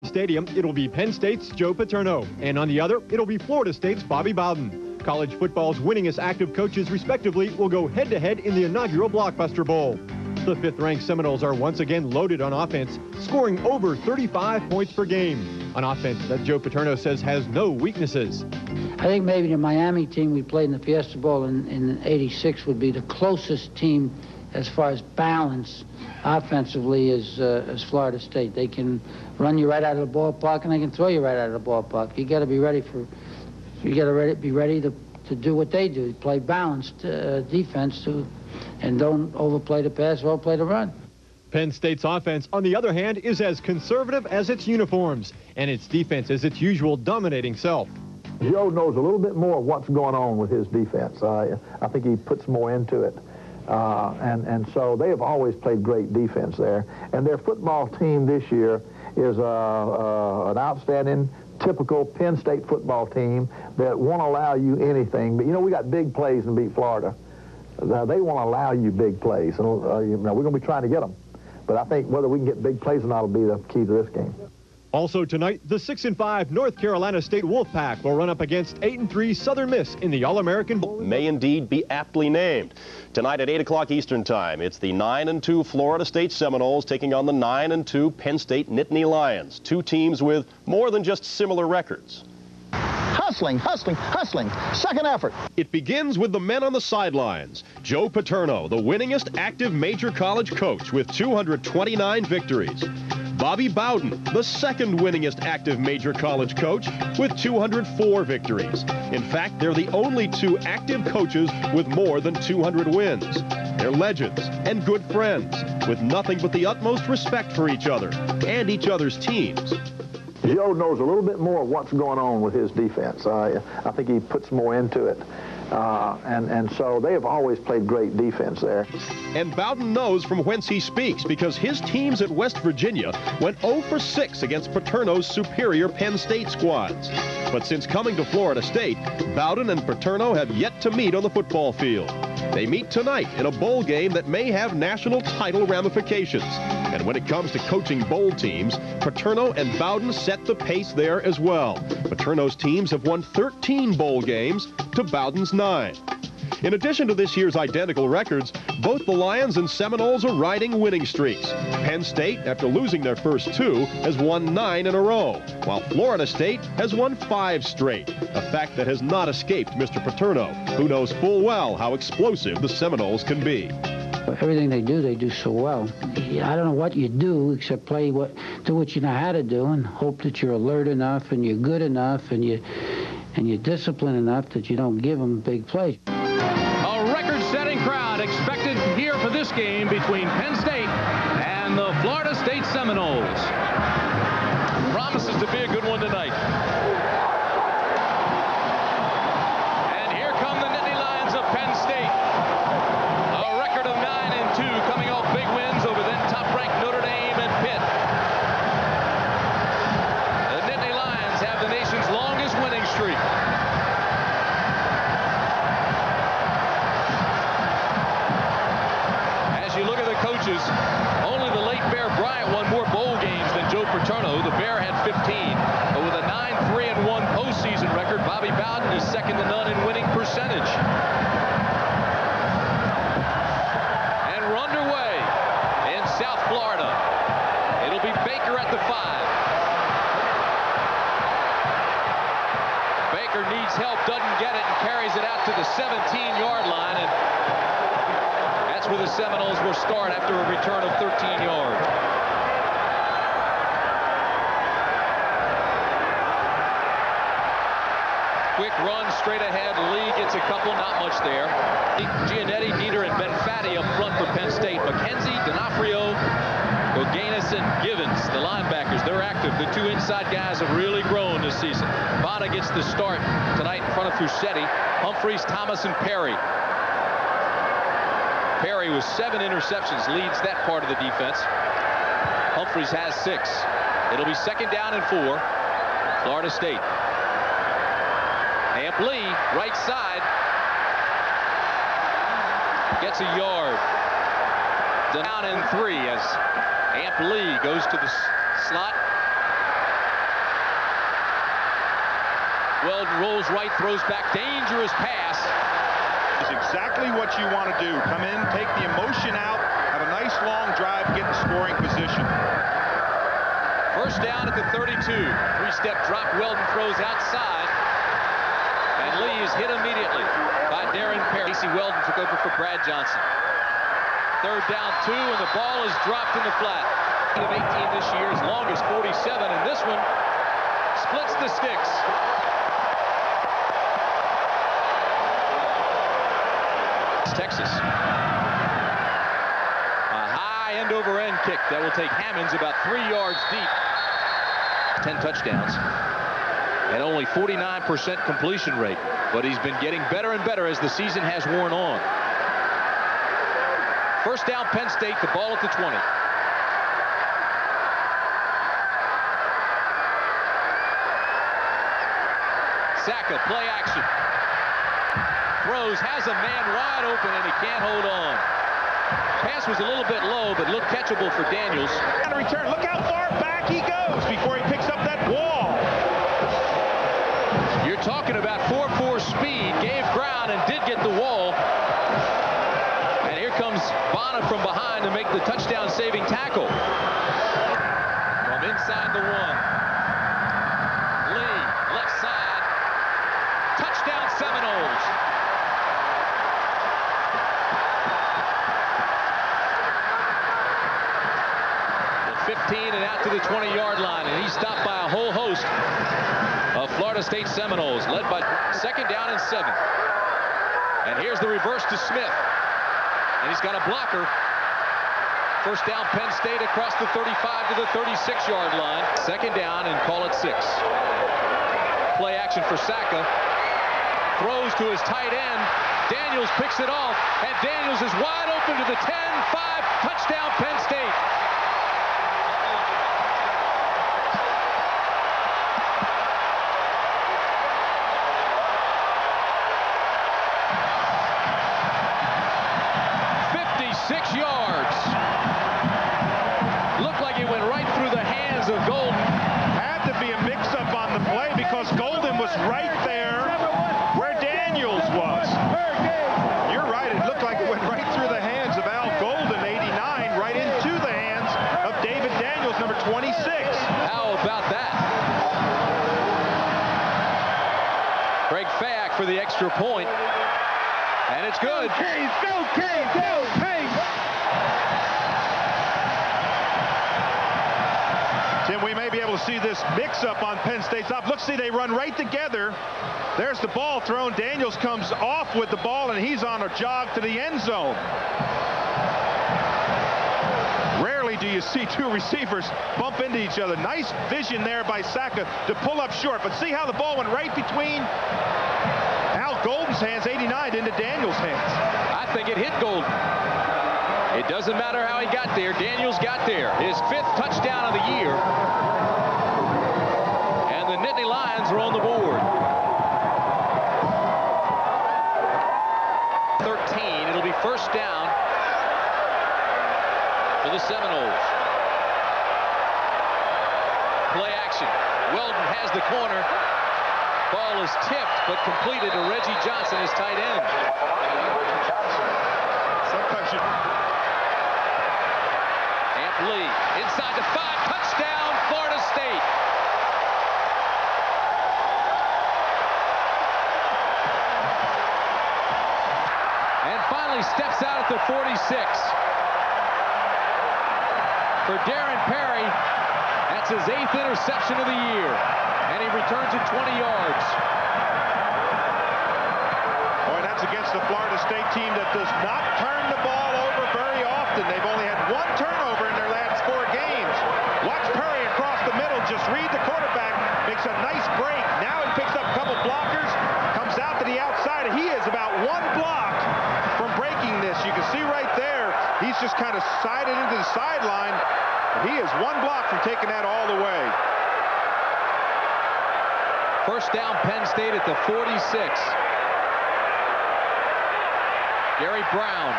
Stadium, it'll be Penn State's Joe Paterno, and on the other, it'll be Florida State's Bobby Bowden. College football's winningest active coaches, respectively, will go head-to-head in the inaugural Blockbuster Bowl. The fifth-ranked Seminoles are once again loaded on offense, scoring over 35 points per game. An offense that Joe Paterno says has no weaknesses. I think maybe the Miami team we played in the Fiesta Bowl in '86 would be the closest team as far as balance offensively as Florida State. They can run you right out of the ballpark, and they can throw you right out of the ballpark. You got to be ready to do what they do, play balanced defense and don't overplay the pass, overplay the run. Penn State's offense, on the other hand, is as conservative as its uniforms, and its defense is its usual dominating self. Joe knows a little bit more of what's going on with his defense. I think he puts more into it. And so they have always played great defense there. And their football team this year is an outstanding, typical Penn State football team that won't allow you anything. But, you know, we got big plays and beat Florida. They won't allow you big plays. And, you know, we're going to be trying to get them. But I think whether we can get big plays or not will be the key to this game. Also tonight, the 6-5 North Carolina State Wolfpack will run up against 8-3 Southern Miss in the All-American Bowl. May indeed be aptly named. Tonight at 8 o'clock Eastern Time, it's the 9-2 Florida State Seminoles taking on the 9-2 Penn State Nittany Lions, two teams with more than just similar records. Hustling, hustling, hustling. Second effort. It begins with the men on the sidelines. Joe Paterno, the winningest active major college coach with 229 victories. Bobby Bowden, the second winningest active major college coach with 204 victories. In fact, they're the only two active coaches with more than 200 wins. They're legends and good friends with nothing but the utmost respect for each other and each other's teams. Joe knows a little bit more of what's going on with his defense. I think he puts more into it. And so they have always played great defense there. And Bowden knows from whence he speaks because his teams at West Virginia went 0 for 6 against Paterno's superior Penn State squads. But since coming to Florida State, Bowden and Paterno have yet to meet on the football field. They meet tonight in a bowl game that may have national title ramifications. And when it comes to coaching bowl teams, Paterno and Bowden set the pace there as well. Paterno's teams have won 13 bowl games to Bowden's 9. In addition to this year's identical records, both the Lions and Seminoles are riding winning streaks. Penn State, after losing their first 2, has won 9 in a row, while Florida State has won 5 straight, a fact that has not escaped Mr. Paterno, who knows full well how explosive the Seminoles can be. Everything they do so well. I don't know what you do except do what you know how to do and hope that you're alert enough and you're good enough and you're disciplined enough that you don't give them big plays. A record-setting crowd expected here for this game between Penn State and the Florida State Seminoles. Promises to be a good one tonight. And here come the Nittany Lions of Penn State. A record of 9-2, coming off big wins over then top-ranked Notre Dame and Pitt. The Nittany Lions have the nation's longest winning streak. You look at the coaches, only the late Bear Bryant won more bowl games than Joe Paterno. The Bear had 15. But with a 9-3-1 postseason record, Bobby Bowden is second to none in winning percentage. And we're underway in South Florida. It'll be Baker at the 5. Baker needs help, doesn't get it, and carries it out to the 17-yard line. And where the Seminoles will start after a return of 13 yards. Quick run straight ahead. Lee gets a couple, not much there. Giannetti, Dieter, and Benfatti up front for Penn State. McKenzie, D'Onofrio, Goganis, and Givens, the linebackers, they're active. The two inside guys have really grown this season. Bada gets the start tonight in front of Fusetti. Humphreys, Thomas, and Perry. Perry with 7 interceptions leads that part of the defense. Humphreys has 6. It'll be second down and 4. Florida State. Amp Lee, right side. Gets a yard. Down and 3 as Amp Lee goes to the slot. Weldon rolls right, throws back, dangerous pass. It's exactly what you want to do. Come in, take the emotion out, have a nice long drive, get in scoring position. First down at the 32. Three-step drop, Weldon throws outside. And Lee is hit immediately by Darren Perry. Casey Weldon took over for Brad Johnson. Third down 2, and the ball is dropped in the flat. Of 18 this year, as long as 47, and this one splits the sticks. It's Texas. A high end-over-end kick that will take Hammonds about 3 yards deep. 10 touchdowns and only 49% completion rate, but he's been getting better and better as the season has worn on. First down, Penn State, the ball at the 20. Saka, play action. Throws, has a man wide open, and he can't hold on. Pass was a little bit low, but looked catchable for Daniels. On a return, look how far back he goes before he picks up that wall. You're talking about 4.4 speed, gave ground and did get the wall. And here comes Bonner from behind to make the touchdown-saving tackle. From inside the 1. Lee, left side. Touchdown Seminoles. The 15 and out to the 20-yard line, and he's stopped by a whole host of Florida State Seminoles, led by second down and 7. And here's the reverse to Smith. And he's got a blocker. First down, Penn State across the 35 to the 36-yard line. Second down and call it 6. Play action for Saka. Throws to his tight end. Daniels picks it off, and Daniels is wide open to the 10-5. Touchdown, Penn State. Right there where Daniels was. You're right, it looked like it went right through the hands of Al Golden, 89, right into the hands of David Daniels, number 26. How about that? Craig Fack for the extra point, and it's good. Go Canes, go Canes, go Canes! Tim, we may be able to see this mix-up on Penn State's up. Look, see, they run right together. There's the ball thrown. Daniels comes off with the ball, and he's on a jog to the end zone. Rarely do you see two receivers bump into each other. Nice vision there by Saka to pull up short. But see how the ball went right between Al Golden's hands, 89, into Daniels' hands. I think it hit Golden. It doesn't matter how he got there. Daniels got there. His 5th touchdown of the year. And the Nittany Lions are on the board. 13. It'll be first down for the Seminoles. Play action. Weldon has the corner. Ball is tipped, but completed to Reggie Johnson, his tight end. Sometimes you... Lee, inside the 5, touchdown, Florida State. And finally steps out at the 46. For Darren Perry, that's his 8th interception of the year. And he returns it 20 yards. Boy, that's against the Florida State team that does not turn the ball over very often. They've only had 1 turnover in their last 4 games. Watch Perry across the middle, just read the quarterback, makes a nice break. Now he picks up a couple blockers, comes out to the outside. He is about 1 block from breaking this. You can see right there, he's just kind of sided into the sideline. He is 1 block from taking that all the way. First down, Penn State at the 46. Gary Brown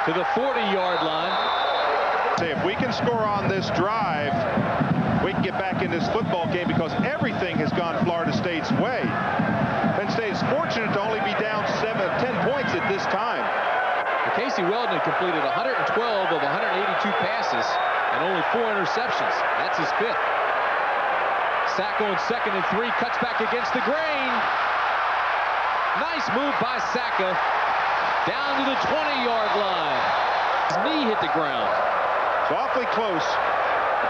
to the 40-yard line. Say, if we can score on this drive, we get back in this football game because everything has gone Florida State's way. Penn State is fortunate to only be down 10 points at this time. Casey Weldon completed 112 of 182 passes and only 4 interceptions. That's his 5th. Sacco on 2nd and 3, cuts back against the grain. Nice move by Sacco down to the 20-yard line. His knee hit the ground. It's awfully close.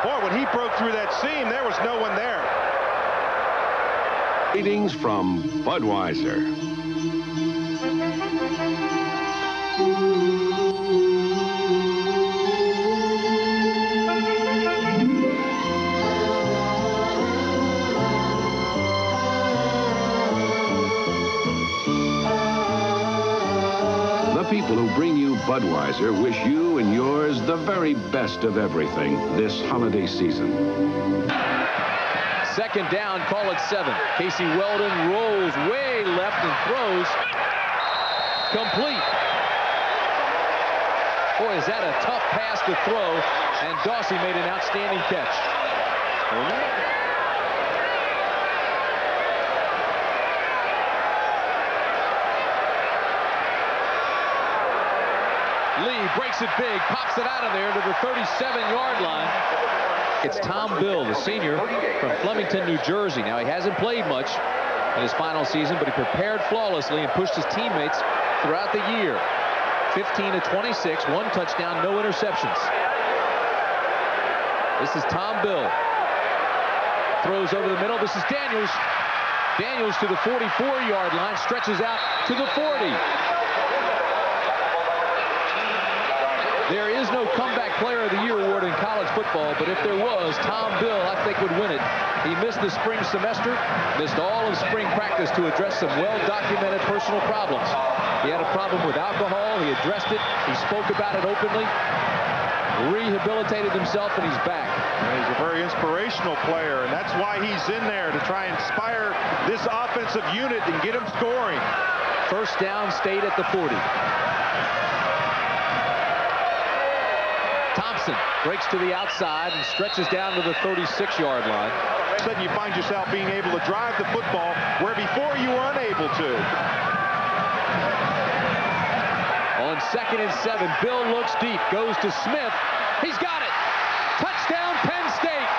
Boy, when he broke through that seam, there was no one there. Greetings from Budweiser. The people who bring you Budweiser wish you and yours the very best of everything this holiday season. 2nd down, call it 7. Casey Weldon rolls way left and throws. Complete. Boy, is that a tough pass to throw, and Dawsey made an outstanding catch. Lee breaks it big, pops it out of there to the 37-yard line. It's Tom Bill, the senior from Flemington, New Jersey. Now, he hasn't played much in his final season, but he prepared flawlessly and pushed his teammates throughout the year. 15 of 26, 1 touchdown, no interceptions. This is Tom Bill. Throws over the middle. This is Daniels. Daniels to the 44-yard line, stretches out to the 40. There is no comeback player of the year award in college football, but if there was, Tom Bill, I think, would win it. He missed the spring semester, missed all of spring practice to address some well-documented personal problems. He had a problem with alcohol. He addressed it. He spoke about it openly, rehabilitated himself, and he's back. And he's a very inspirational player, and that's why he's in there, to try and inspire this offensive unit and get them scoring. 1st down, State at the 40. Thompson breaks to the outside and stretches down to the 36-yard line. All of a sudden you find yourself being able to drive the football where before you were unable to. On 2nd and 7, Bill looks deep, goes to Smith. He's got it. Touchdown, Penn State.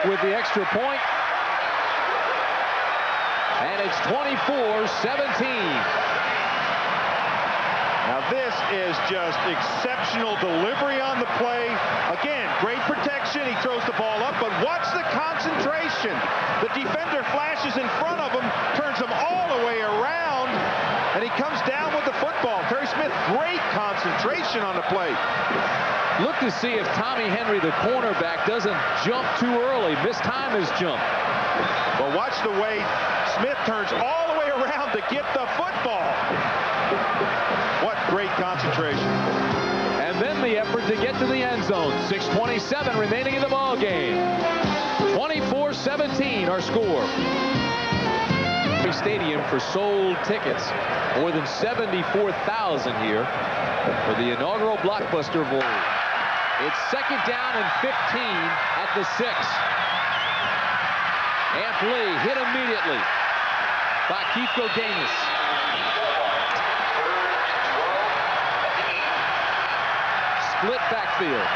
With the extra point, and it's 24-17. Now this is just exceptional delivery on the play. Again, great protection. He throws the ball up, but watch the concentration. The defender flashes in front of him, turns him all the way around, and he comes down with the football. Terry Smith, great concentration on the play. Look to see if Tommy Henry, the cornerback, doesn't jump too early. Mistime his jump. Well, watch the way Smith turns all the way around to get the football. What great concentration. And then the effort to get to the end zone. 6:27 remaining in the ball game. 24-17 our score. Stadium for sold tickets. More than 74,000 here for the inaugural Blockbuster Bowl. It's 2nd down and 15 at the 6. Amp Lee hit immediately by Keith Goganis. Split backfield.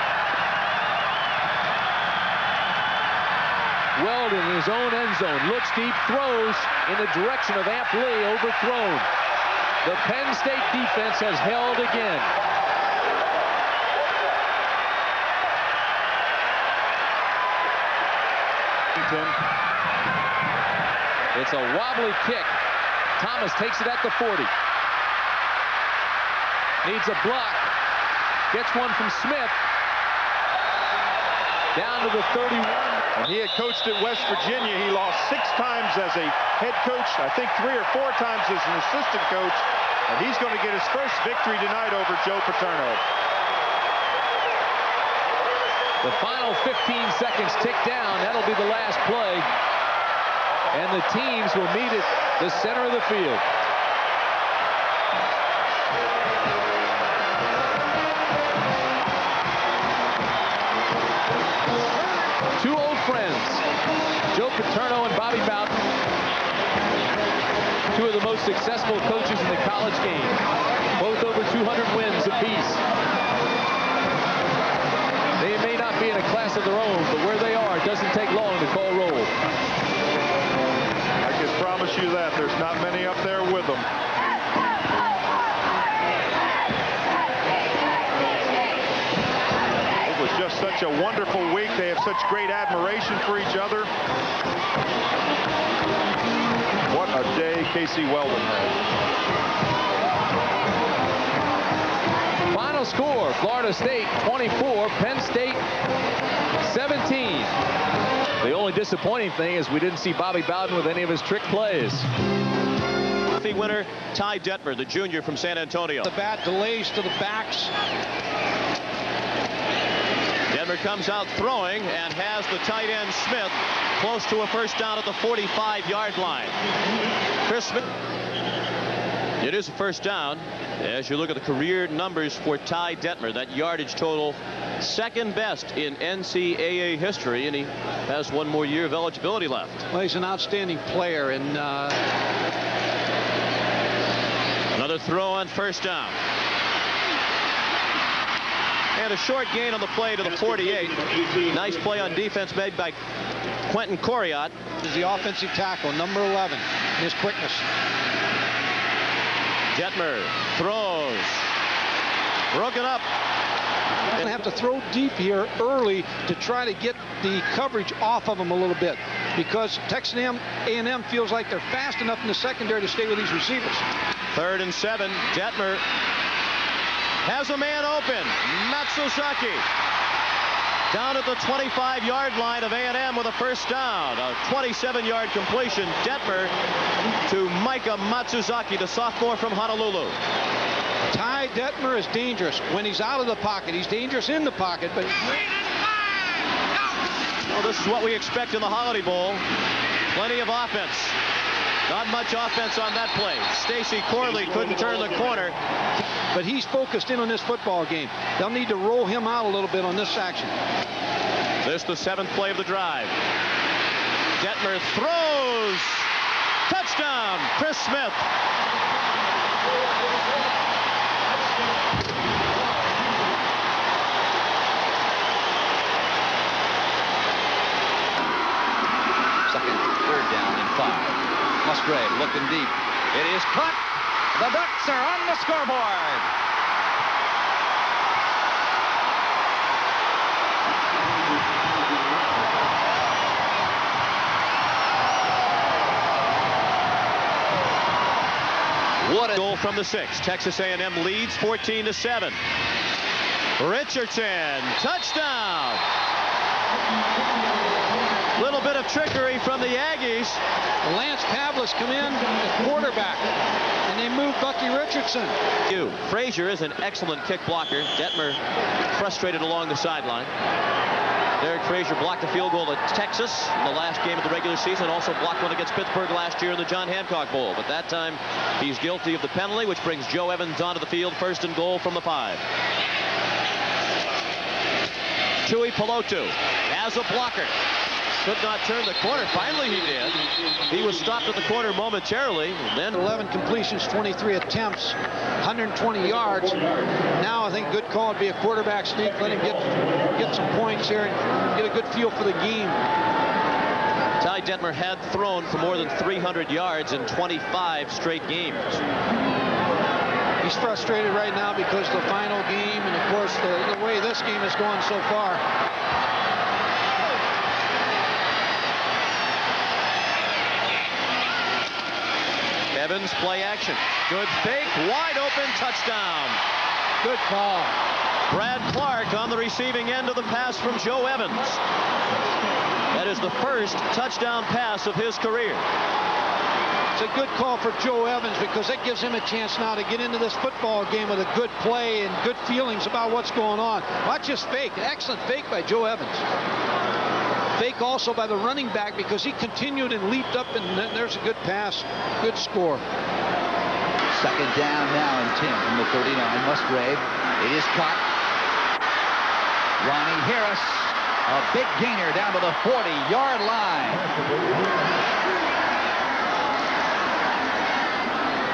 Weldon in his own end zone, looks deep, throws in the direction of Amp Lee, overthrown. The Penn State defense has held again. It's a wobbly kick. Thomas takes it at the 40. Needs a block. Gets one from Smith. Down to the 31. When he had coached at West Virginia, he lost 6 times as a head coach, I think 3 or 4 times as an assistant coach, and he's going to get his first victory tonight over Joe Paterno. The final 15 seconds tick down. That'll be the last play. And the teams will meet at the center of the field. Two old friends, Joe Paterno and Bobby Bowden, two of the most successful coaches in the college game, both over 200 wins apiece. They may not be in a class of their own, but where they are, it doesn't take long to call roll. I can promise you that. There's not many up there with them. It was just such a wonderful week. They have such great admiration for each other. What a day Casey Weldon had. Final score, Florida State 24, Penn State 17. The only disappointing thing is we didn't see Bobby Bowden with any of his trick plays. Winner Ty Detmer, the junior from San Antonio. The bat delays to the backs. Detmer comes out throwing and has the tight end Smith close to a first down at the 45-yard line. Chris Smith. It is a first down. As you look at the career numbers for Ty Detmer, that yardage total second best in NCAA history, and he has one more year of eligibility left. Well, he's an outstanding player, and another throw on first down. And a short gain on the play to the 48. Nice play on defense made by Quentin Coriat. Is the offensive tackle, number 11, in his quickness. Detmer throws. Broken up. Going to have to throw deep here early to try to get the coverage off of him a little bit, because Texas A&M feels like they're fast enough in the secondary to stay with these receivers. 3rd and 7. Detmer has a man open. Matsuzaki down at the 25-yard line of A&M with a first down. A 27-yard completion. Detmer to Micah Matsuzaki, the sophomore from Honolulu. Ty Detmer is dangerous when he's out of the pocket. He's dangerous in the pocket, but well, this is what we expect in the Holiday Bowl. Plenty of offense. Not much offense on that play. Stacy Corley couldn't turn the corner. But he's focused in on this football game. They'll need to roll him out a little bit on this action. This the 7th play of the drive. Detmer throws. Touchdown, Chris Smith. Third down and 5. Musgrave looking deep. It is caught. The Ducks are on the scoreboard. What a goal from the 6. Texas A&M leads 14-7. Richardson, touchdown. Little bit of trickery from the Aggies. Lance Pavlis come in at quarterback, and they move Bucky Richardson. Frazier is an excellent kick blocker. Detmer frustrated along the sideline. Derek Frazier blocked a field goal at Texas in the last game of the regular season, also blocked one against Pittsburgh last year in the John Hancock Bowl. But that time, he's guilty of the penalty, which brings Joe Evans onto the field, 1st and goal from the 5. Tui Pelotu as a blocker. Could not turn the corner. Finally he did. He was stopped at the corner momentarily. Then 11 completions, 23 attempts, 120 yards. Now I think good call would be a quarterback sneak. Let him get some points here and get a good feel for the game. Ty Detmer had thrown for more than 300 yards in 25 straight games. He's frustrated right now because of the final game and, of course, the way this game has gone so far. Evans play action. Good fake, wide open, touchdown. Good call. Brad Clark on the receiving end of the pass from Joe Evans. That is the first touchdown pass of his career. It's a good call for Joe Evans because it gives him a chance now to get into this football game with a good play and good feelings about what's going on. Watch his fake. An excellent fake by Joe Evans. Fake also by the running back because he continued and leaped up, and there's a good pass. Good score. Second down now and 10 from the 39. Musgrave. It is caught. Ronnie Harris, a big gainer down to the 40-yard line.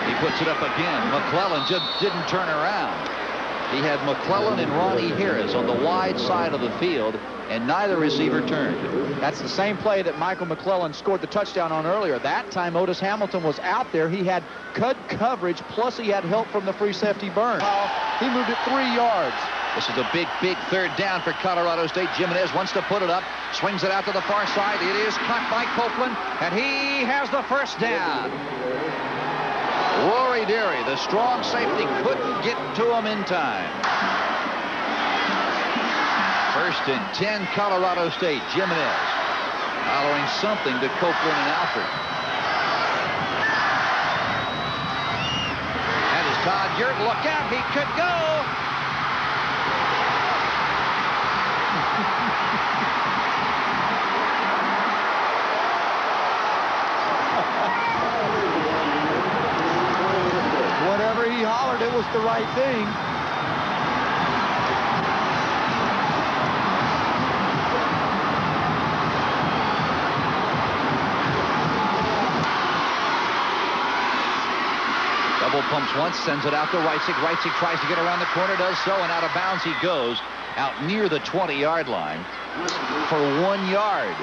He puts it up again. McClellan just didn't turn around. He had McClellan and Ronnie Harris on the wide side of the field, and neither receiver turned. That's the same play that Michael McClellan scored the touchdown on earlier. That time Otis Hamilton was out there. He had good coverage, plus he had help from the free safety Burns. He moved it 3 yards. This is a big, big third down for Colorado State. Jimenez wants to put it up, swings it out to the far side. It is caught by Copeland, and he has the first down. Rory Derry, the strong safety, couldn't get to him in time. First and 10, Colorado State. Jimenez hollering something to Copeland and Alford. That is Todd Yurt. Look out, he could go. Whatever he hollered, it was the right thing. Double pumps once, sends it out to Reitzig. Reitzig tries to get around the corner, does so, and out of bounds he goes out near the 20-yard line for 1 yard.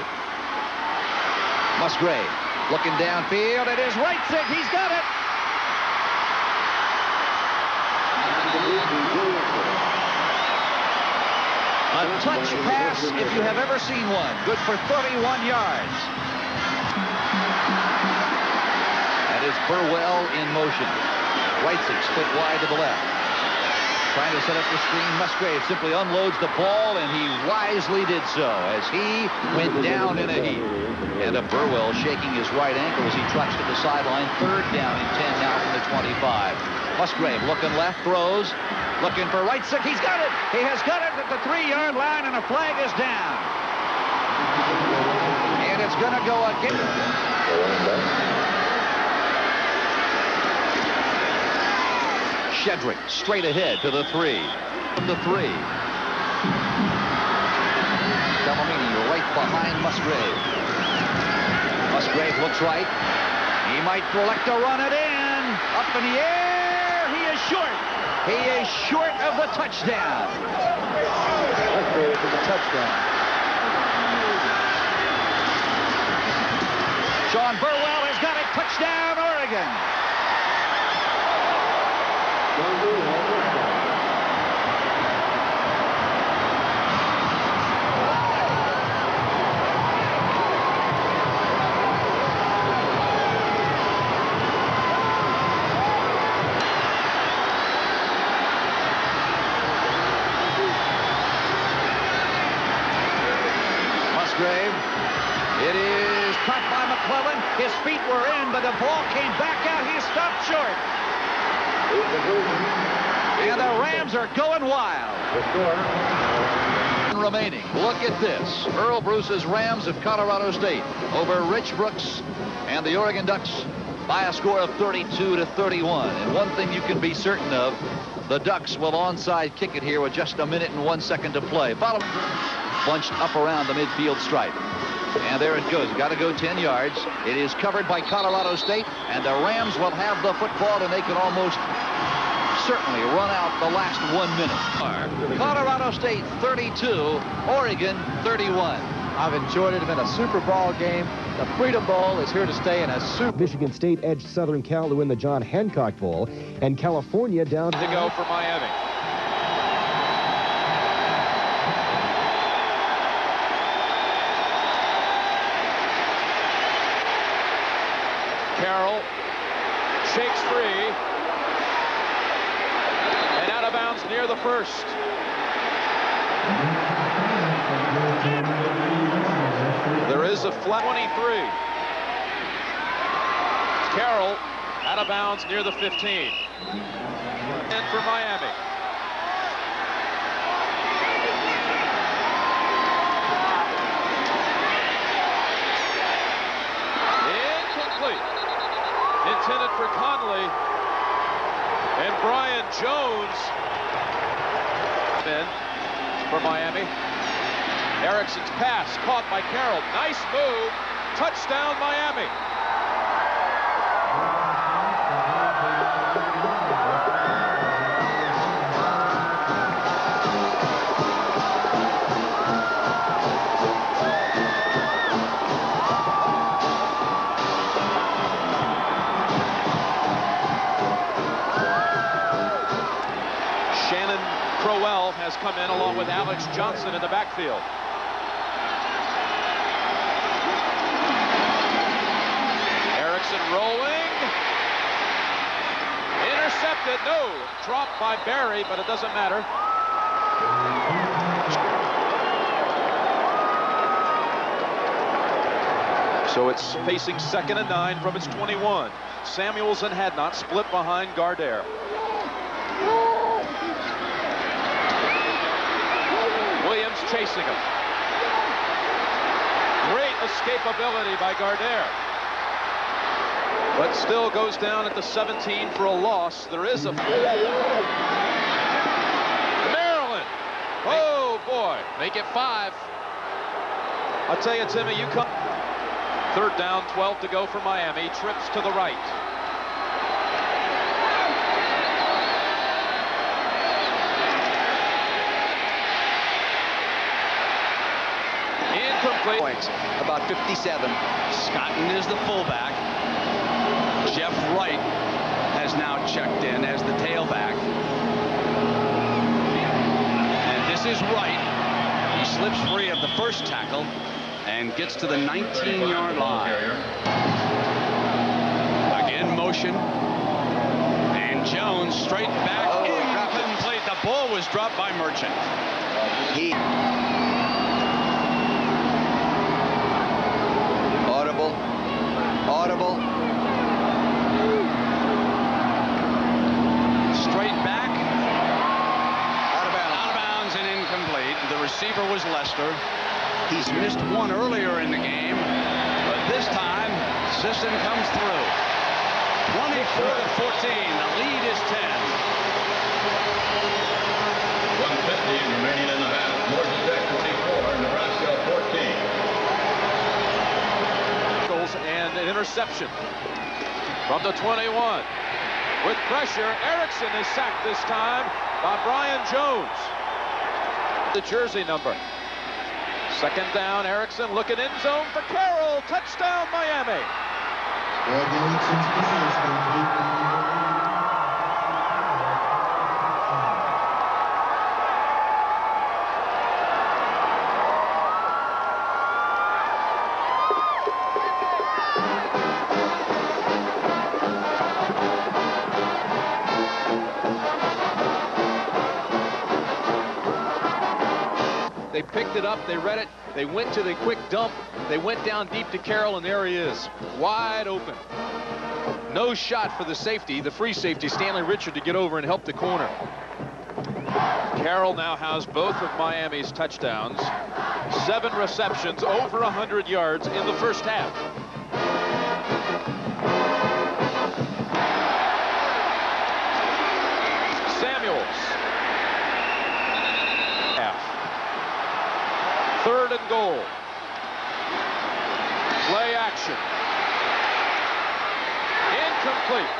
Musgrave looking downfield. It is Reitzig. He's got it. A touch pass, if you have ever seen one. Good for 31 yards. That is Burwell in motion. Reitzig split wide to the left. Trying to set up the screen. Musgrave simply unloads the ball, and he wisely did so as he went down in a heap. And Burwell shaking his right ankle as he trucks to the sideline. Third down and 10 now from the 25. Musgrave looking left, throws. Looking for Reitzig. He's got it. He has got it at the 3-yard line, and a flag is down. And it's going to go again. Shedrick straight ahead to the 3. From the 3. Delamini right behind Musgrave. Musgrave looks right. He might elect to run it in. Up in the air. He is short. He is short of the touchdown. Musgrave for the touchdown. Sean Burwell has got it. Touchdown, Oregon. Musgrave. It is caught by McClellan. His feet were in, but the ball came back out. He stopped short. And the Rams are going wild. Remaining. Look at this. Earl Bruce's Rams of Colorado State over Rich Brooks and the Oregon Ducks by a score of 32-31. And one thing you can be certain of, the Ducks will onside kick it here with just a minute and 1 second to play. Follow bunched up around the midfield stripe. And there it goes. Got to go 10 yards. It is covered by Colorado State, and the Rams will have the football, and they can almost certainly run out the last 1 minute. Colorado State 32, Oregon 31. I've enjoyed it. It's been a Super Bowl game. The Freedom Bowl is here to stay in a Super. Michigan State edged Southern Cal to win the John Hancock Bowl, and California down to go for Miami. Carroll shakes free, and out of bounds near near the first. There is a flat 23. Carroll out of bounds near the 15. And for Miami. Incomplete. Intended for Conley. And Brian Jones. Then for Miami. Erickson's pass caught by Carroll. Nice move. Touchdown, Miami. Crowell has come in along with Alex Johnson in the backfield. Erickson rolling. Intercepted. No. Dropped by Barry, but it doesn't matter. So it's facing 2nd and 9 from its 21. Samuels and Hadnot split behind Gardere. Williams chasing him. Great escapability by Gardere. But still goes down at the 17 for a loss. There is a... Maryland! Oh, boy. Make it 5. I'll tell you, Timmy, you come... 3rd down, 12 to go for Miami. Trips to the right. Points, about 57. Scotton is the fullback. Jeff Wright has now checked in as the tailback. And this is Wright. He slips free of the first tackle and gets to the 19-yard line. Again, motion. And Jones straight back. Incomplete. The ball was dropped by Merchant. Audible. Straight back. Out of bounds and incomplete. The receiver was Lester. He's missed one earlier in the game, but this time Sisson comes through. 24-14. The lead is 10. 1:50 remaining in the half. Georgia Tech 24, Nebraska 14. And an interception from the 21. With pressure, Erickson is sacked this time by Brian Jones. The jersey number. 2nd down, Erickson looking end zone for Carroll. Touchdown, Miami. They picked it up, they read it, they went to the quick dump, they went down deep to Carroll, and there he is, wide open. No shot for the safety, the free safety, Stanley Richard, to get over and help the corner. Carroll now has both of Miami's touchdowns, 7 receptions, over 100 yards in the first half. Samuels. 3rd and goal. Play action. Incomplete.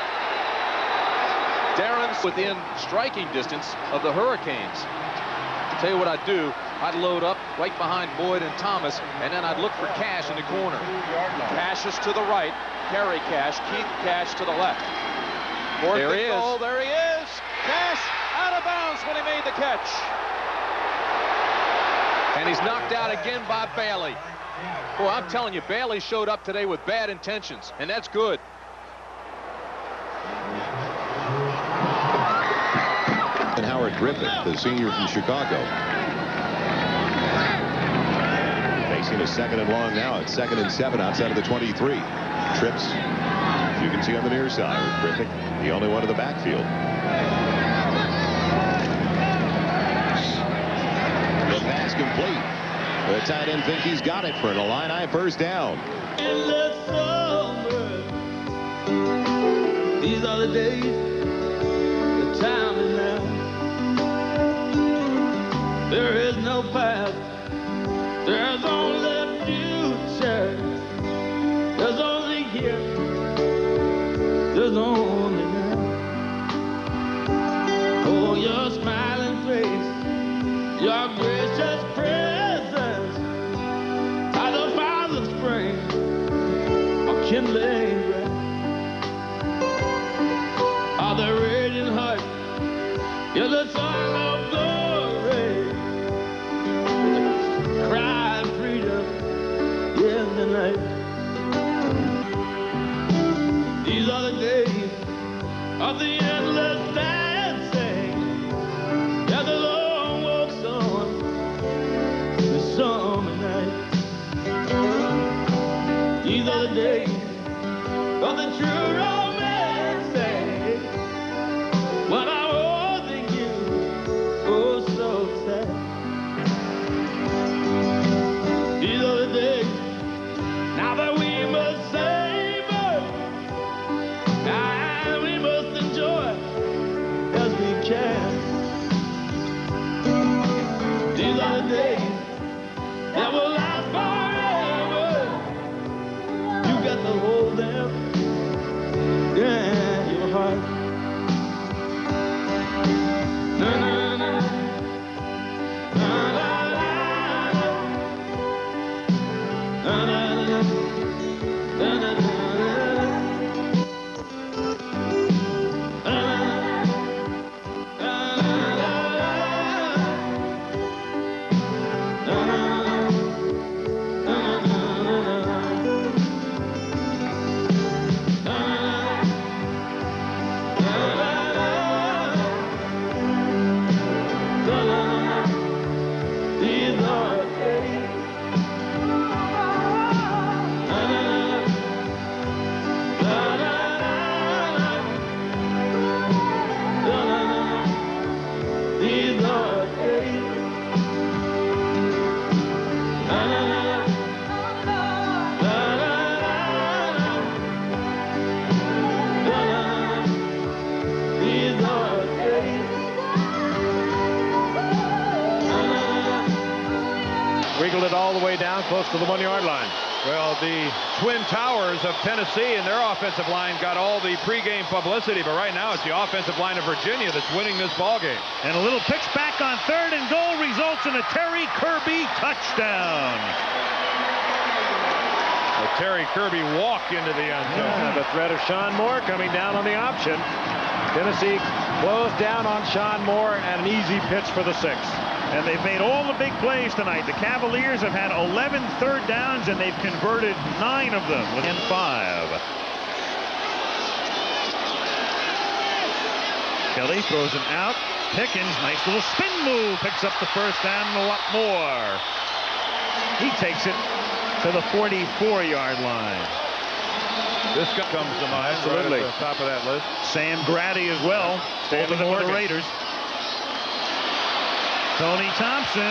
Darren's within striking distance of the Hurricanes. I'll tell you what I'd do. I'd load up right behind Boyd and Thomas, and then I'd look for Cash in the corner. Cash is to the right. Kerry Cash. Keith Cash to the left. There he is. Oh, there he is. Cash out of bounds when he made the catch. And he's knocked out again by Bailey. Boy, I'm telling you, Bailey showed up today with bad intentions, and that's good. And Howard Griffith, the senior from Chicago. Facing a 2nd and long now. It's 2nd and 7 outside of the 23. Trips, you can see on the near side with Griffith, the only one in the backfield. The pass complete. The tight end think he's got it for an Illini first down. In the summer, these are the days, the time is now. There is no past, there's only future. There's only here, there's only now. Oh, your smiling face, your gracious presence, by the Father's spring, kindling breath, are the radiant heart, you're the song of glory, the cry of freedom in the night. These are the days of the endless dancing, yeah, the long walks on the summer night. These are the days of the true romancing, when I was in you, oh so sad. These are the days now that we must savor, and we must enjoy as we can. These are the days that will last forever. You got to hold them, yeah, your heart. Na na na, na na na, na na na, na na na. Wiggled it all the way down close to the 1-yard line. Well, the Twin Towers of Tennessee and their offensive line got all the pregame publicity, but right now it's the offensive line of Virginia that's winning this ballgame. And a little pitch back on 3rd and goal results in a Terry Kirby touchdown. Well, Terry Kirby walked into the end zone. Yeah, the threat of Sean Moore coming down on the option. Tennessee closed down on Sean Moore and an easy pitch for the 6th. And they've made all the big plays tonight. The Cavaliers have had 11 third downs, and they've converted 9 of them within 5. Kelly throws him out. Pickens, nice little spin move, picks up the first down and a lot more. He takes it to the 44-yard line. This guy comes to mind. Absolutely. Right at the top of that list. Sam Grady as well, over the Raiders. Tony Thompson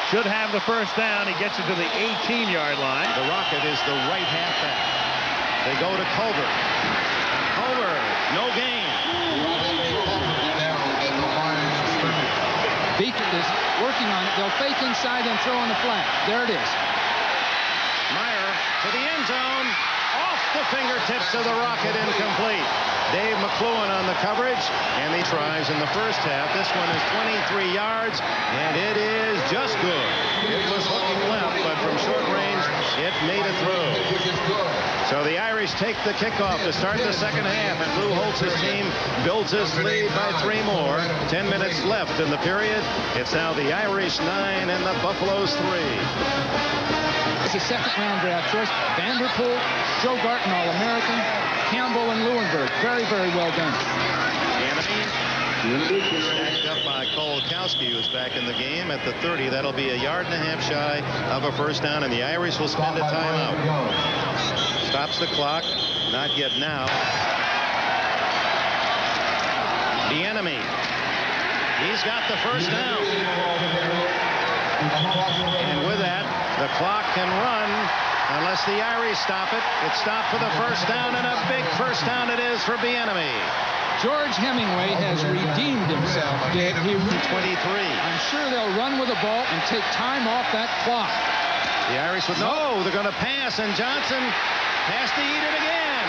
should have the first down. He gets it to the 18-yard line. The Rocket is the right halfback. They go to Culver. Culver, no gain. Beacon is working on it. They'll fake inside and throw on the flat. There it is. Meyer to the end zone. Off the fingertips of the Rocket, incomplete. Dave McClellan on the coverage, and he tries in the first half. This one is 23 yards, and it is just good. It was hooking left, but from short range, it made it through. So the Irish take the kickoff to start the second half, and Lou Holtz's team builds this lead by 3 more. 10 minutes left in the period. It's now the Irish 9 and the Buffaloes 3. It's a second-round draft choice. Vanderpool, Joe Garton, All-American, Campbell and Leuenberg. Very, very well done. Backed up by Kolakowski, who's back in the game at the 30. That'll be a yard and a half shy of a first down, and the Irish will spend a timeout. Stops the clock. Not yet now. The enemy. He's got the first down. And with that, the clock can run unless the Irish stop it. It's stopped for the first down, and a big first down it is for Bieniemy. George Hemingway has redeemed himself, Dick. He 23. I'm sure they'll run with the ball and take time off that clock. The Irish would no, they're going to pass, and Johnson has to eat it again.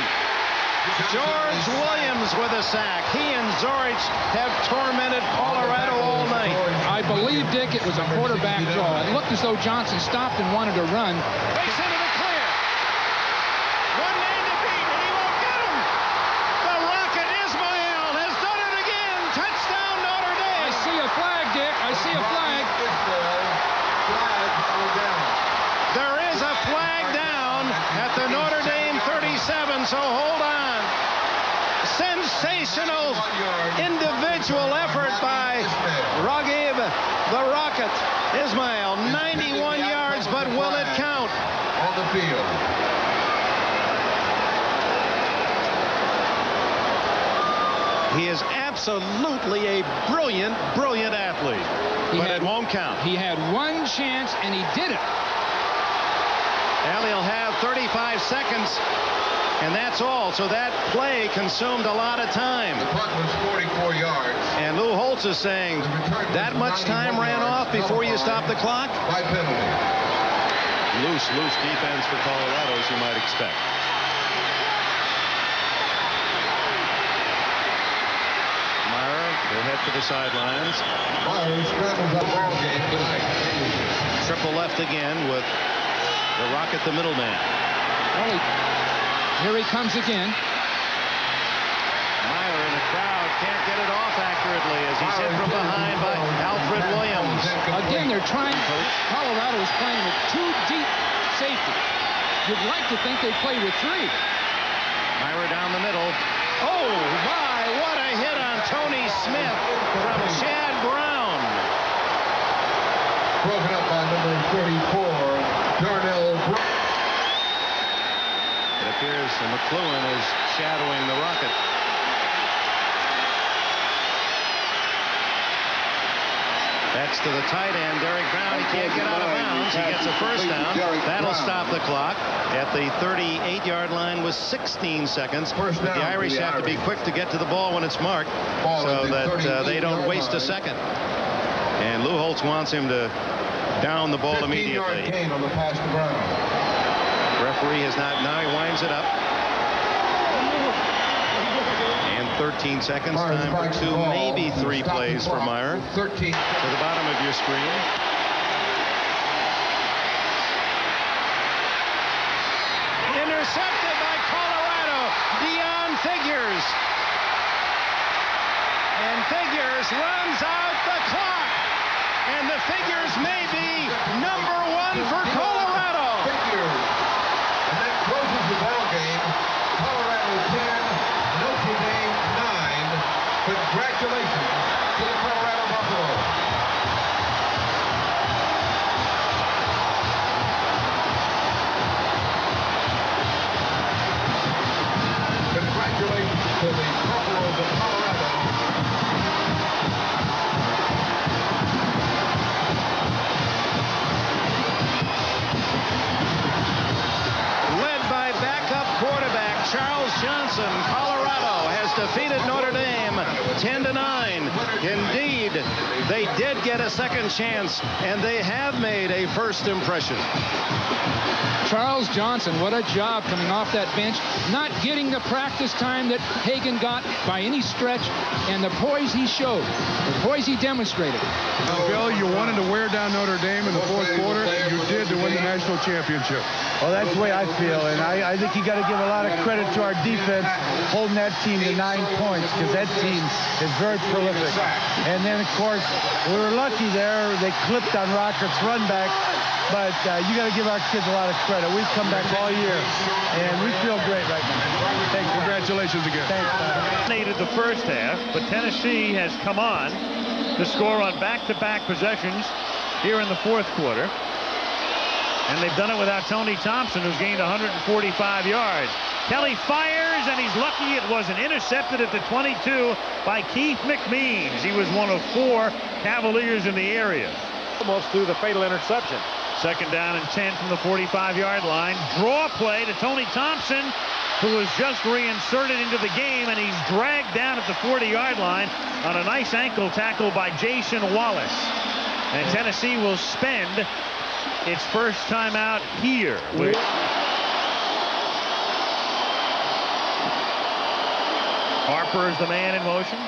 George Williams with a sack. He and Zorich have tormented Colorado all night. I believe, Dick, it was a quarterback draw. It looked as though Johnson stopped and wanted to run. Race into the clear. One man to beat, and he won't get him. The Rocket Ismail has done it again. Touchdown, Notre Dame. I see a flag, Dick. I see a flag. There is a flag down at the Notre Dame 37, so hold on. Sensational individual effort by Raghib, the Rocket Ismail. 91 yards, but will it count? On the field. He is absolutely a brilliant, brilliant athlete, but it won't count. He had one chance, and he did it. And he'll have 35 seconds, and that's all. So that play consumed a lot of time. The punt was 44 yards. And Lou Holtz is saying that much time ran off before you stopped the clock? By penalty. Loose defense for Colorado, as you might expect. Meyer will head for the sidelines. Meyer scrambles up ball game tonight. Triple left again with the Rocket, the middleman. Well, here he comes again. Meyer in the crowd can't get it off accurately as he's hit from behind by Alfred Williams. Again, they're trying. Colorado is playing with 2 deep safety. You'd like to think they play with 3. Meyer down the middle. Oh, my, what a hit on Tony Smith from Chad Brown. Broken up by number 34, Darnell Brown. It appears that McLuhan is shadowing the Rocket. That's to the tight end, Derek Brown. He can't get out of bounds. He gets a first down. That'll stop the clock at the 38-yard line with 16 seconds. The Irish have to be quick to get to the ball when it's marked so that they don't waste a second. And Lou Holtz wants him to down the ball immediately. Gain on the pass to Brown. Referee has not. Now he winds it up. And 13 seconds. Time for 2, maybe 3 plays for Meyer. 13 to the bottom of your screen. Intercepted by Colorado. Beyond Figures. And Figures runs out the clock. And the Figures may be number 1 for Colorado. Figures. And that closes the ball game. Colorado 10, Notre Dame 9. Congratulations to the Colorado Buffaloes. Congratulations to the Buffaloes of Colorado. Led by backup quarterback Charles Johnson, Colorado has defeated Notre Dame 10-9. Indeed, they did get a second chance, and they have made a first impression. Charles Johnson, what a job coming off that bench, not getting the practice time that Hagan got by any stretch, and the poise he showed, the poise he demonstrated. Bill, you wanted to wear down Notre Dame in the fourth quarter. You did to win the national championship. Well, that's the way I feel, and I think you got to give a lot of credit to our defense holding that team to 9 points, because that team is very prolific. And then, of course, we were lucky there. They clipped on Rocket's run back, but you got to give our kids a lot of credit. We've come back all year, and we feel great right now. Thanks. Congratulations again. Thanks, Needed the first half, but Tennessee has come on to score on back-to-back possessions here in the fourth quarter. And they've done it without Tony Thompson, who's gained 145 yards. Kelly fires, and he's lucky it wasn't intercepted at the 22 by Keith McMeans. He was one of 4 Cavaliers in the area. Almost threw the fatal interception. Second down and 10 from the 45-yard line. Draw play to Tony Thompson, who was just reinserted into the game, and he's dragged down at the 40-yard line on a nice ankle tackle by Jason Wallace. And Tennessee will spend its first time out here. Harper is the man in motion.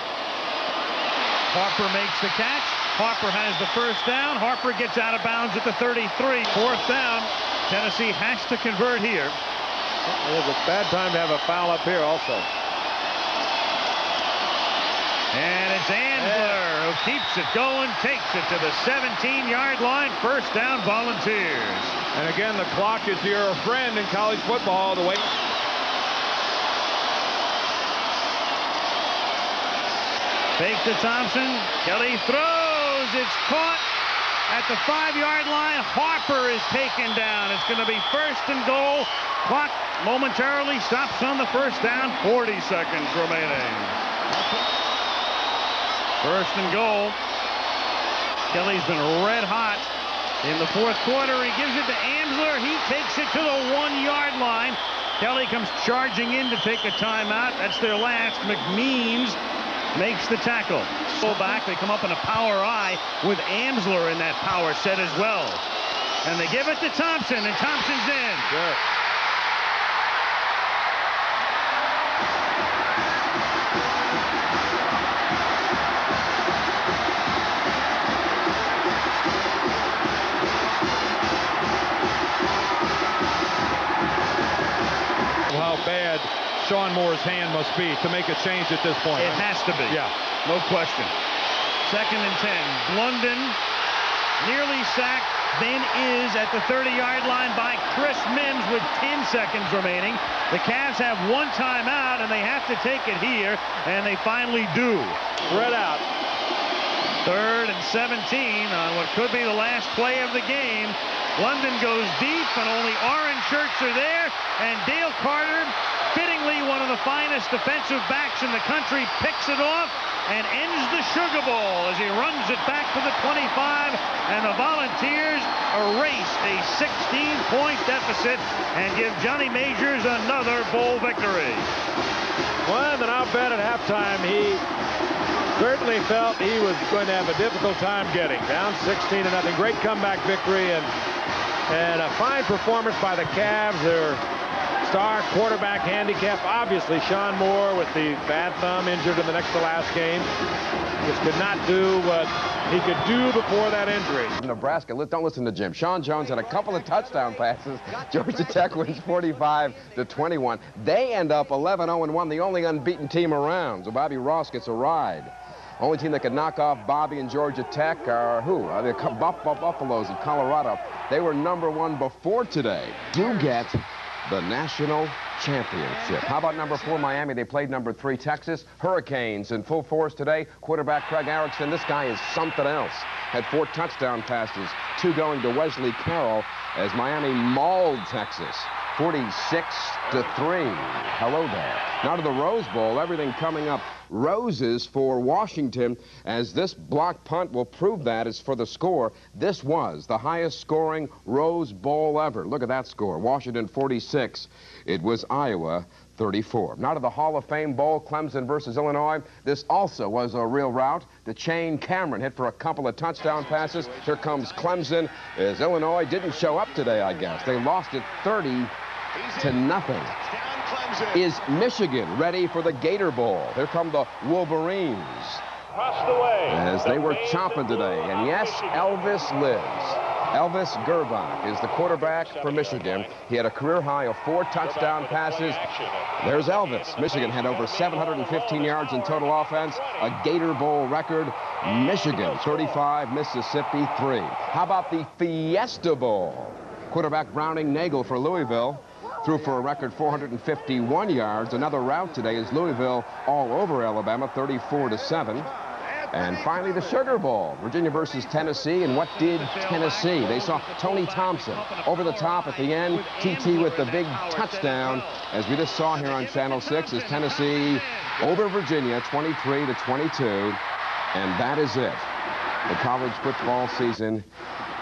Harper makes the catch. Harper has the first down. Harper gets out of bounds at the 33. Fourth down. Tennessee has to convert here. It was a bad time to have a foul up here also. And it's Ansler who keeps it going, takes it to the 17-yard line. First down, Volunteers. And again, the clock is your friend in college football. The way. Fake to Thompson. Kelly throws. It's caught at the 5-yard line. Harper is taken down. It's going to be first and goal. Clock momentarily stops on the first down. 40 seconds remaining. First and goal. Kelly's been red hot in the fourth quarter. He gives it to Ansler. He takes it to the 1-yard line. Kelly comes charging in to take a timeout. That's their last. McMeans makes the tackle. Pull back. They come up in a power I with Ansler in that power set as well. And they give it to Thompson, and Thompson's in. Good. How bad Sean Moore's hand must be to make a change at this point. It has to be. Yeah. No question. Second and 10. Blunden nearly sacked, then is at the 30-yard line by Chris Mims with 10 seconds remaining. The Cavs have one timeout, and they have to take it here, and they finally do. Spread out. Third and 17 on what could be the last play of the game. London goes deep, and only orange shirts are there, and Dale Carter, fittingly one of the finest defensive backs in the country, picks it off and ends the Sugar Bowl as he runs it back to the 25, and the Volunteers erase a 16-point deficit and give Johnny Majors another bowl victory. Well, then I'll bet at halftime he certainly felt he was going to have a difficult time getting. Down 16-0. Great comeback victory, and a fine performance by the Cavs. Their star quarterback handicap, obviously Sean Moore with the bad thumb, injured in the next to last game. Just could not do what he could do before that injury. Nebraska, don't listen to Jim. Sean Jones had a couple of touchdown passes. Georgia Tech wins 45-21. They end up 11-0-1, the only unbeaten team around. So Bobby Ross gets a ride. Only team that could knock off Bobby and Georgia Tech are who? The Buffaloes of Colorado. They were #1 before today. Do get the national championship. How about #4 Miami? They played #3 Texas. Hurricanes in full force today. Quarterback Craig Erickson. This guy is something else. Had 4 touchdown passes, 2 going to Wesley Carroll as Miami mauled Texas. 46-3. Hello there. Now to the Rose Bowl. Everything coming up. Roses for Washington, as this block punt will prove that is for the score. This was the highest scoring Rose Bowl ever. Look at that score. Washington 46. It was Iowa 34. Now to the Hall of Fame Bowl, Clemson versus Illinois. This also was a real rout. The chain Cameron hit for a couple of touchdown passes. Here comes Clemson as Illinois didn't show up today, I guess. They lost it 30-0. Is Michigan ready for the Gator Bowl? Here come the Wolverines. Across the way. As they were chomping today. And yes, Elvis lives. Elvis Gerbach is the quarterback for Michigan. He had a career high of 4 touchdown passes. There's Elvis. Michigan had over 715 yards in total offense, a Gator Bowl record. Michigan 35, Mississippi 3. How about the Fiesta Bowl? Quarterback Browning Nagel for Louisville threw for a record 451 yards. Another rout today is Louisville all over Alabama, 34-7. And finally, the Sugar Bowl, Virginia versus Tennessee. And what did Tennessee? They saw Tony Thompson over the top at the end. TT with the big touchdown, as we just saw here on Channel 6, is Tennessee over Virginia, 23-22. And that is it. The college football season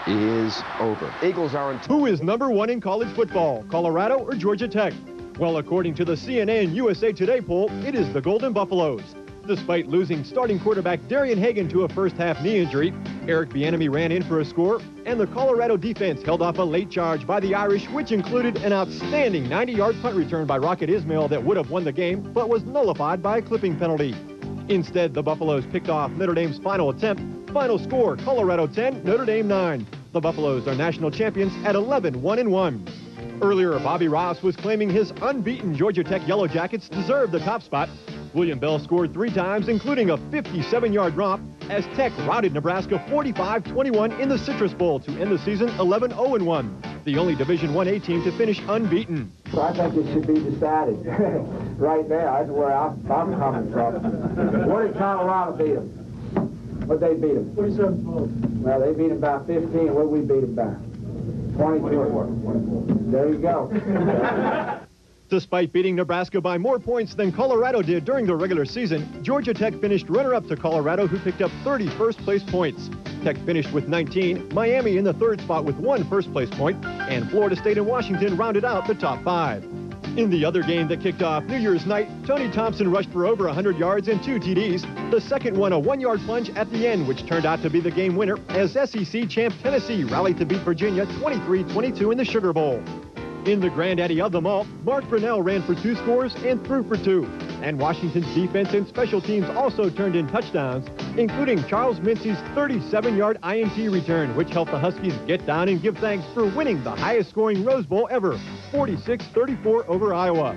is over. Eagles are in... Who is #1 in college football, Colorado or Georgia Tech? Well, according to the CNN and USA Today poll, it is the Golden Buffaloes. Despite losing starting quarterback Darian Hagan to a first-half knee injury, Eric Bieniemy ran in for a score, and the Colorado defense held off a late charge by the Irish, which included an outstanding 90-yard punt return by Rocket Ismail that would have won the game, but was nullified by a clipping penalty. Instead, the Buffaloes picked off Notre Dame's final attempt. Final score, Colorado 10, Notre Dame 9. The Buffaloes are national champions at 11-1-1. Earlier, Bobby Ross was claiming his unbeaten Georgia Tech Yellow Jackets deserved the top spot. William Bell scored 3 times, including a 57-yard romp, as Tech routed Nebraska 45-21 in the Citrus Bowl to end the season 11-0-1, the only Division I-A team to finish unbeaten. So I think it should be decided right there. That's where I'm coming from. What did Colorado beat them? What they beat them? 47-12. Well, they beat them by 15. What did we beat them by? 24. There you go. Despite beating Nebraska by more points than Colorado did during the regular season, Georgia Tech finished runner-up to Colorado, who picked up 30 first-place points. Tech finished with 19, Miami in the 3rd spot with 1 first-place point, and Florida State and Washington rounded out the top 5. In the other game that kicked off New Year's night, Tony Thompson rushed for over 100 yards and 2 TDs. The second one a 1-yard plunge at the end, which turned out to be the game winner, as SEC champ Tennessee rallied to beat Virginia 23-22 in the Sugar Bowl. In the granddaddy of them all, Mark Brunell ran for 2 scores and threw for 2. And Washington's defense and special teams also turned in touchdowns, including Charles Mincy's 37-yard INT return, which helped the Huskies get down and give thanks for winning the highest-scoring Rose Bowl ever, 46-34 over Iowa.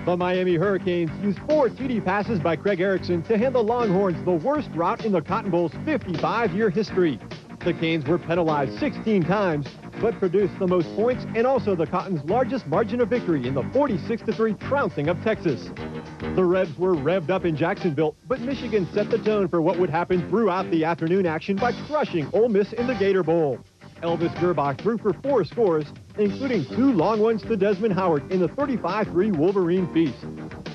The Miami Hurricanes used 4 TD passes by Craig Erickson to hand the Longhorns the worst rout in the Cotton Bowl's 55-year history. The Canes were penalized 16 times, but produced the most points and also the Cotton's largest margin of victory in the 46-3 trouncing of Texas. The Rebs were revved up in Jacksonville, but Michigan set the tone for what would happen throughout the afternoon action by crushing Ole Miss in the Gator Bowl. Elvis Gerbach threw for 4 scores, including 2 long ones to Desmond Howard in the 35-3 Wolverine feast.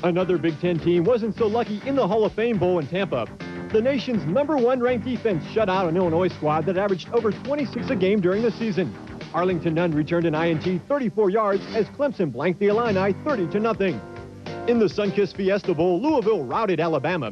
Another Big Ten team wasn't so lucky in the Hall of Fame Bowl in Tampa. The nation's #1 ranked defense shut out an Illinois squad that averaged over 26 a game during the season. Arlington Nunn returned an INT 34 yards as Clemson blanked the Illini 30-0. In the Sunkist Fiesta Bowl, Louisville routed Alabama,